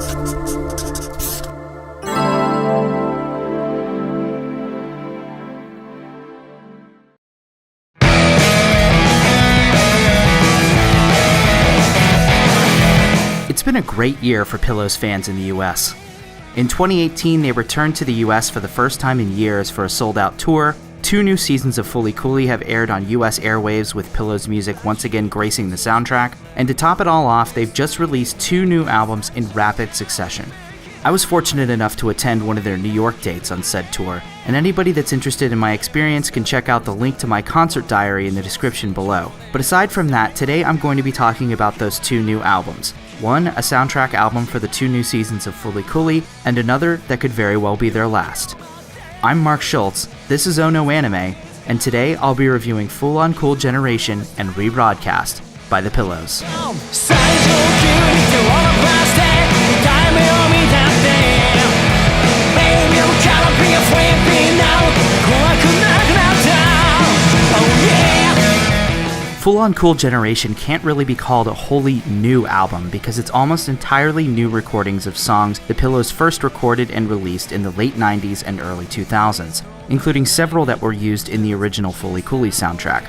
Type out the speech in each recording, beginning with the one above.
It's been a great year for Pillows fans in the US. In 2018, they returned to the US for the first time in years for a sold-out tour. 2 new seasons of Fully Cooley have aired on US airwaves, with Pillows music once again gracing the soundtrack. And to top it all off, they've just released 2 new albums in rapid succession. I was fortunate enough to attend one of their New York dates on said tour, and anybody that's interested in my experience can check out the link to my concert diary in the description below. But aside from that, today I'm going to be talking about those 2 new albums. One, a soundtrack album for the 2 new seasons of Fully Cooley, and another that could very well be their last. I'm Mark Schultz, this is Oh No Anime, and today I'll be reviewing FooL on CooL Generation and Rebroadcast by The Pillows. FooL on CooL Generation can't really be called a wholly new album because it's almost entirely new recordings of songs The Pillows first recorded and released in the late 90s and early 2000s, including several that were used in the original Fully Cooley soundtrack.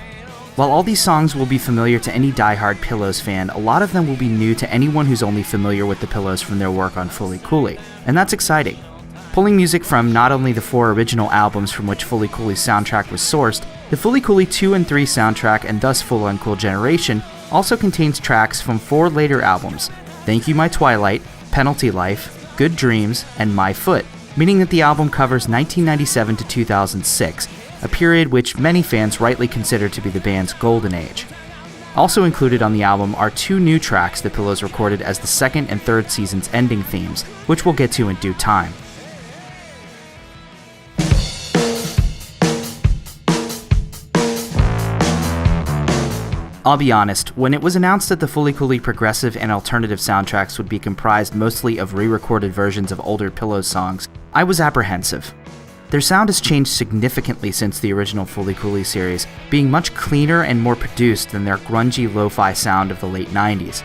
While all these songs will be familiar to any diehard Pillows fan, a lot of them will be new to anyone who's only familiar with The Pillows from their work on Fully Cooley, and that's exciting. Pulling music from not only the 4 original albums from which Fully Cooley's soundtrack was sourced, the Fully Cooley 2 and 3 soundtrack, and thus FooL on CooL Generation, also contains tracks from 4 later albums: Thank You My Twilight, Penalty Life, Good Dreams, and My Foot, meaning that the album covers 1997 to 2006, a period which many fans rightly consider to be the band's golden age. Also included on the album are 2 new tracks The Pillows recorded as the 2nd and 3rd season's ending themes, which we'll get to in due time. I'll be honest, when it was announced that the Fully Cooley Progressive and alternative soundtracks would be comprised mostly of re-recorded versions of older Pillows songs, I was apprehensive. Their sound has changed significantly since the original Fully Cooley series, being much cleaner and more produced than their grungy lo-fi sound of the late 90s.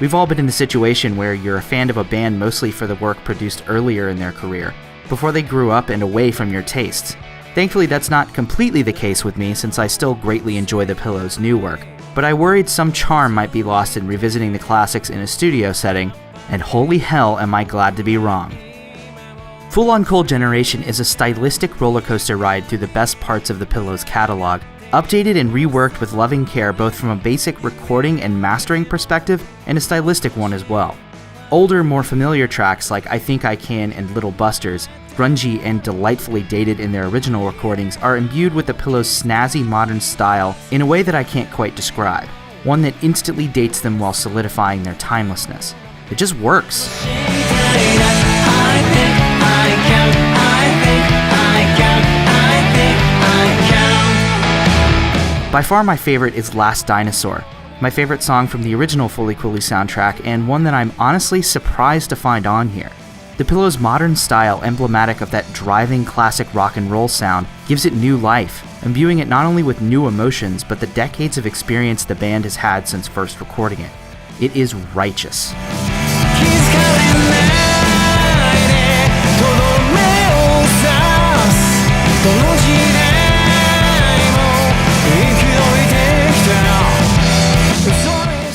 We've all been in the situation where you're a fan of a band mostly for the work produced earlier in their career, before they grew up and away from your tastes. Thankfully, that's not completely the case with me, since I still greatly enjoy the Pillows' new work. But I worried some charm might be lost in revisiting the classics in a studio setting, and holy hell am I glad to be wrong. FooL on CooL Generation is a stylistic rollercoaster ride through the best parts of the Pillows catalog, updated and reworked with loving care both from a basic recording and mastering perspective and a stylistic one as well. Older, more familiar tracks like I Think I Can and Little Busters, grungy and delightfully dated in their original recordings, are imbued with the Pillows' snazzy modern style in a way that I can't quite describe, one that instantly dates them while solidifying their timelessness. It just works. By far my favorite is Last Dinosaur, my favorite song from the original Fully Cooley soundtrack, and one that I'm honestly surprised to find on here. The Pillows' modern style, emblematic of that driving classic rock and roll sound, gives it new life, imbuing it not only with new emotions, but the decades of experience the band has had since first recording it. It is righteous.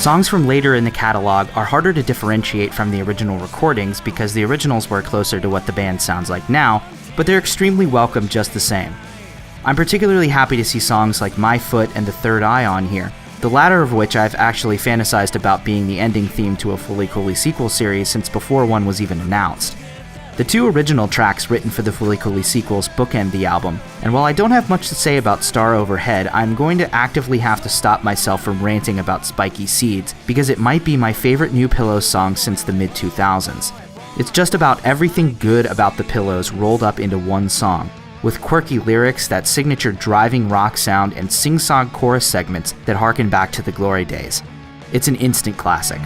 Songs from later in the catalog are harder to differentiate from the original recordings because the originals were closer to what the band sounds like now, but they're extremely welcome just the same. I'm particularly happy to see songs like My Foot and The Third Eye on here, the latter of which I've actually fantasized about being the ending theme to a Fully Cooley sequel series since before one was even announced. The 2 original tracks written for the Fully Cooley sequels bookend the album, and while I don't have much to say about Star Overhead, I'm going to actively have to stop myself from ranting about Spiky Seeds, because it might be my favorite new Pillows song since the mid-2000s. It's just about everything good about the Pillows rolled up into one song, with quirky lyrics, that signature driving rock sound, and sing-song chorus segments that harken back to the glory days. It's an instant classic.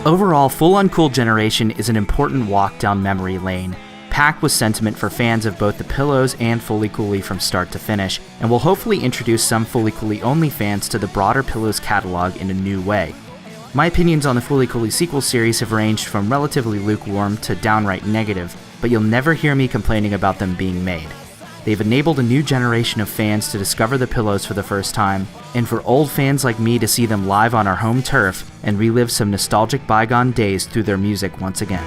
Overall, FooL on CooL Generation is an important walk down memory lane, packed with sentiment for fans of both the Pillows and Fooly Cooly from start to finish, and will hopefully introduce some Fooly Cooly only fans to the broader Pillows catalog in a new way. My opinions on the Fooly Cooly sequel series have ranged from relatively lukewarm to downright negative, but you'll never hear me complaining about them being made. They've enabled a new generation of fans to discover the Pillows for the first time, and for old fans like me to see them live on our home turf and relive some nostalgic bygone days through their music once again.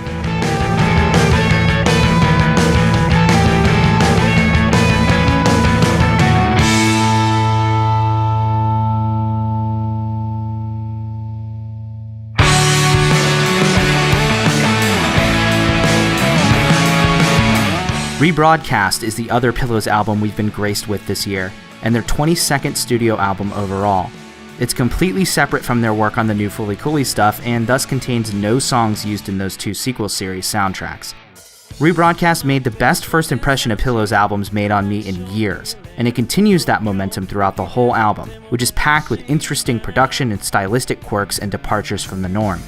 Rebroadcast is the other Pillows album we've been graced with this year, and their 22nd studio album overall. It's completely separate from their work on the new Fooly Cooly stuff, and thus contains no songs used in those two sequel series soundtracks. Rebroadcast made the best first impression of Pillows albums made on me in years, and it continues that momentum throughout the whole album, which is packed with interesting production and stylistic quirks and departures from the norm.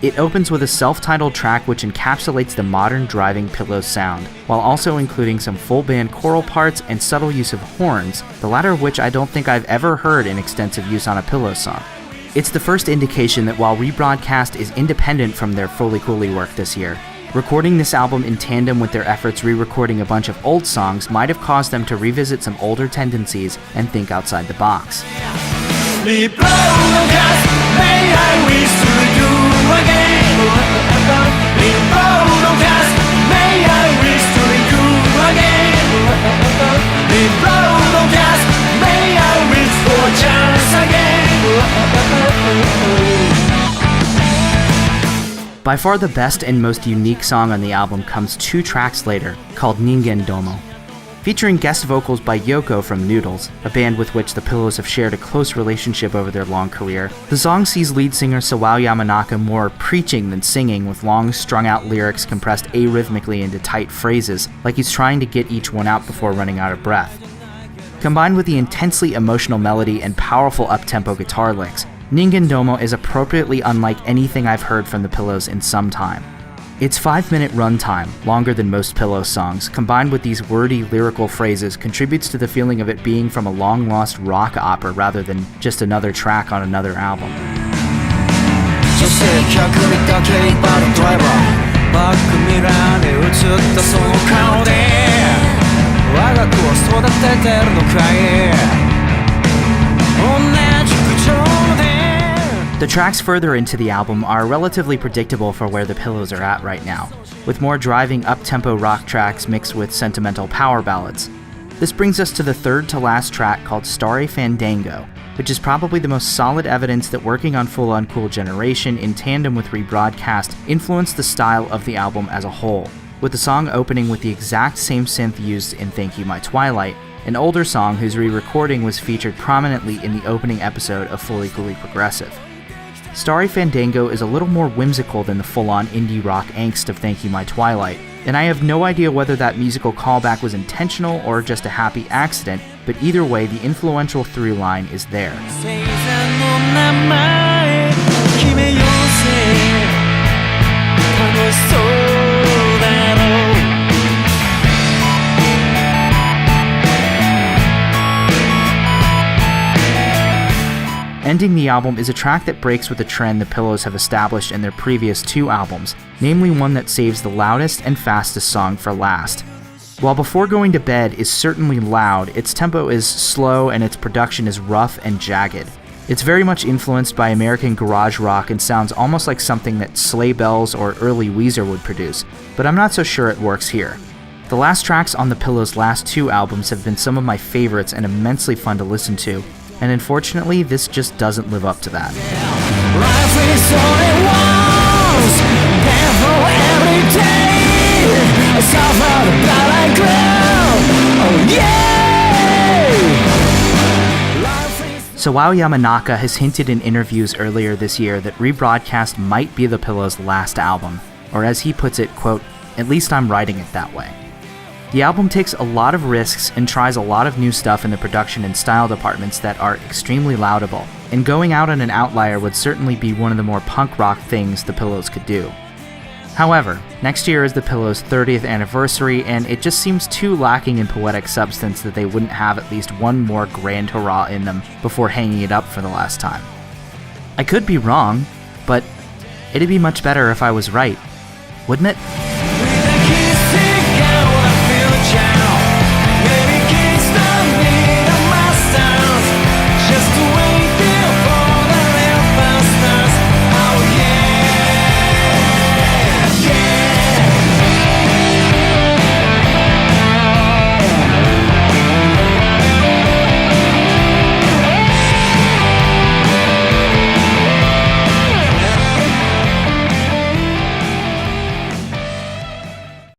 It opens with a self-titled track which encapsulates the modern driving Pillows sound, while also including some full band choral parts and subtle use of horns, the latter of which I don't think I've ever heard in extensive use on a Pillows song. It's the first indication that while Rebroadcast is independent from their Fooly Cooly work this year, recording this album in tandem with their efforts re-recording a bunch of old songs might have caused them to revisit some older tendencies and think outside the box. By far the best and most unique song on the album comes 2 tracks later, called Ningen Domo. Featuring guest vocals by Yoko from Noodles, a band with which the Pillows have shared a close relationship over their long career, the song sees lead singer Sawao Yamanaka more preaching than singing, with long, strung-out lyrics compressed arrhythmically into tight phrases, like he's trying to get each one out before running out of breath. Combined with the intensely emotional melody and powerful up-tempo guitar licks, Ningen Domo is appropriately unlike anything I've heard from the Pillows in some time. Its 5-minute runtime, longer than most Pillows songs, combined with these wordy lyrical phrases, contributes to the feeling of it being from a long-lost rock opera rather than just another track on another album. The tracks further into the album are relatively predictable for where the Pillows are at right now, with more driving up-tempo rock tracks mixed with sentimental power ballads. This brings us to the third-to-last track called Starry Fandango, which is probably the most solid evidence that working on Full on Cool Generation in tandem with Rebroadcast influenced the style of the album as a whole, with the song opening with the exact same synth used in Thank You My Twilight, an older song whose re-recording was featured prominently in the opening episode of Fooly Cooly Progressive. Starry Fandango is a little more whimsical than the full-on indie rock angst of Thank You My Twilight, and I have no idea whether that musical callback was intentional or just a happy accident, but either way, the influential through line is there. Ending the album is a track that breaks with a trend the Pillows have established in their previous 2 albums, namely one that saves the loudest and fastest song for last. While Before Going to Bed is certainly loud, its tempo is slow and its production is rough and jagged. It's very much influenced by American garage rock and sounds almost like something that Sleigh Bells or early Weezer would produce, but I'm not so sure it works here. The last tracks on the Pillows' last 2 albums have been some of my favorites and immensely fun to listen to, and unfortunately, this just doesn't live up to that. Sawao Yamanaka has hinted in interviews earlier this year that Rebroadcast might be the Pillows' last album, or as he puts it, quote, "At least I'm writing it that way." The album takes a lot of risks and tries a lot of new stuff in the production and style departments that are extremely laudable, and going out on an outlier would certainly be one of the more punk rock things the Pillows could do. However, next year is the pillow's 30th anniversary, and it just seems too lacking in poetic substance that they wouldn't have at least one more grand hurrah in them before hanging it up for the last time. I could be wrong, but it'd be much better if I was right, wouldn't it?